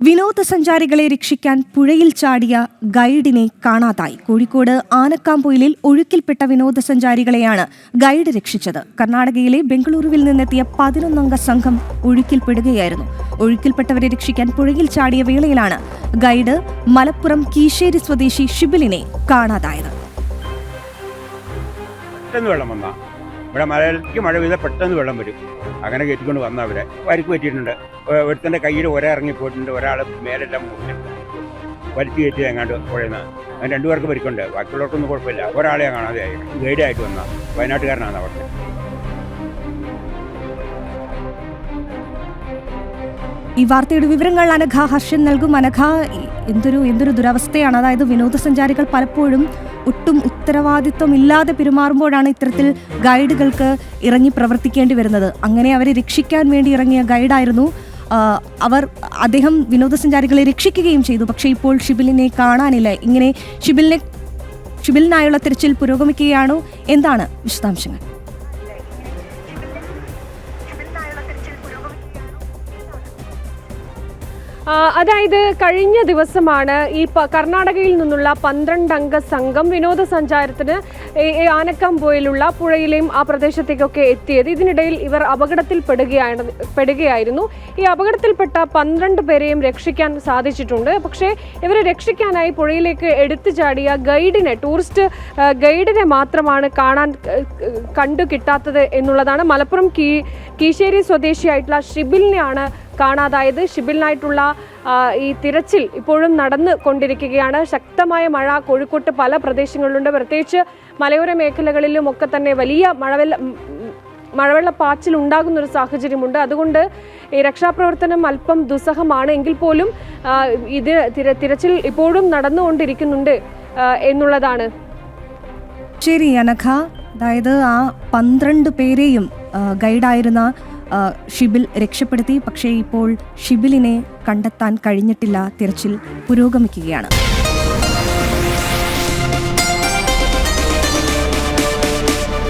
വിനോദസഞ്ചാരികളെ രക്ഷിക്കാൻ പുഴയിൽ ചാടിയ ഗൈഡിനെ കാണാതായി. കോഴിക്കോട് ആനക്കാംപൊയിലിൽ ഒഴുക്കിൽപ്പെട്ട വിനോദസഞ്ചാരികളെയാണ് ഗൈഡ് രക്ഷിച്ചത്. കർണാടകയിലെ ബംഗളൂരുവിൽ നിന്നെത്തിയ 11 അംഗ സംഘം ഒഴുക്കിൽപ്പെടുകയായിരുന്നു. ഒഴുക്കിൽപ്പെട്ടവരെ രക്ഷിക്കാൻ പുഴയിൽ ചാടിയ വേളയിലാണ് ഗൈഡ് മലപ്പുറം കീശേരി സ്വദേശി ഷിബിലിനെ കാണാതായത്. ഇവിടെ മലയിലേക്ക് മഴ പെയ്താൽ പെട്ടെന്ന് വെള്ളം വരും. അങ്ങനെ കയറ്റിക്കൊണ്ട് വന്ന അവരെ പരിക്ക് പറ്റിയിട്ടുണ്ട്. ഒരുത്തൻ്റെ കയ്യിൽ ഇറങ്ങിപ്പോയിട്ടുണ്ട്. ഒരാൾ മേലെല്ലാം വലിച്ചു കയറ്റി എങ്ങാണ്ട് പുഴയുന്ന അങ്ങനെ 2 പേർക്ക് പരിക്കുണ്ട്. ബാക്കിയുള്ളവർക്കൊന്നും കുഴപ്പമില്ല. ഒരാളെ കാണാതെ ഗൈഡായിട്ട് വന്ന വയനാട്ടുകാരനാണ് അവിടെ. ഈ വാർത്തയുടെ വിവരങ്ങൾ അനഘ ഹർഷൻ നൽകും. അനഘ, എന്തൊരു ദുരവസ്ഥയാണ്. അതായത് വിനോദസഞ്ചാരികൾ പലപ്പോഴും ഒട്ടും ഉത്തരവാദിത്വമില്ലാതെ പെരുമാറുമ്പോഴാണ് ഇത്തരത്തിൽ ഗൈഡുകൾക്ക് ഇറങ്ങി പ്രവർത്തിക്കേണ്ടി വരുന്നത്. അങ്ങനെ അവരെ രക്ഷിക്കാൻ വേണ്ടി ഇറങ്ങിയ ഗൈഡായിരുന്നു. അദ്ദേഹം വിനോദസഞ്ചാരികളെ രക്ഷിക്കുകയും ചെയ്തു. പക്ഷേ ഇപ്പോൾ ഷിബിലിനെ കാണാനില്ല. ഇങ്ങനെ ഷിബിലിനായുള്ള തിരച്ചിൽ പുരോഗമിക്കുകയാണോ? എന്താണ് വിശദാംശങ്ങൾ? അതായത് കഴിഞ്ഞ ദിവസമാണ് ഈ കർണാടകയിൽ നിന്നുള്ള 12 അംഗ സംഘം വിനോദസഞ്ചാരത്തിന് ആനക്കാംപൊയിലുള്ള പുഴയിലെയും ആ പ്രദേശത്തേക്കൊക്കെ എത്തിയത്. ഇതിനിടയിൽ ഇവർ അപകടത്തിൽ പെടുകയായിരുന്നു. ഈ അപകടത്തിൽപ്പെട്ട 12 പേരെയും രക്ഷിക്കാൻ സാധിച്ചിട്ടുണ്ട്. പക്ഷേ ഇവരെ രക്ഷിക്കാനായി പുഴയിലേക്ക് എടുത്തു ചാടിയ ടൂറിസ്റ്റ് ഗൈഡിനെ മാത്രമാണ് കണ്ടു കിട്ടാത്തത് എന്നുള്ളതാണ്. മലപ്പുറം കീശേരി സ്വദേശിയായിട്ടുള്ള ഷിബിലിനെയാണ് കാണാതായത്. ഷിബിലിനായിട്ടുള്ള ഈ തിരച്ചിൽ ഇപ്പോഴും നടന്നു കൊണ്ടിരിക്കുകയാണ്. ശക്തമായ മഴ കോഴിക്കോട്ട് പല പ്രദേശങ്ങളിലുണ്ട്. പ്രത്യേകിച്ച് മലയോര മേഖലകളിലും ഒക്കെ തന്നെ വലിയ മഴവെള്ളപ്പാച്ചിൽ ഉണ്ടാകുന്നൊരു സാഹചര്യമുണ്ട്. അതുകൊണ്ട് ഈ രക്ഷാപ്രവർത്തനം അല്പം ദുസ്സഹമാണ്. എങ്കിൽ പോലും തിരച്ചിൽ ഇപ്പോഴും നടന്നുകൊണ്ടിരിക്കുന്നുണ്ട് എന്നുള്ളതാണ്. ശരി അനഘ, അതായത് ആ 12 പേരെയും ഗൈഡായിരുന്ന ഷിബിൽ രക്ഷപ്പെടുത്തി. പക്ഷേ ഇപ്പോൾ ഷിബിലിനെ കണ്ടെത്താൻ കഴിഞ്ഞിട്ടില്ല. തിരച്ചിൽ പുരോഗമിക്കുകയാണ്.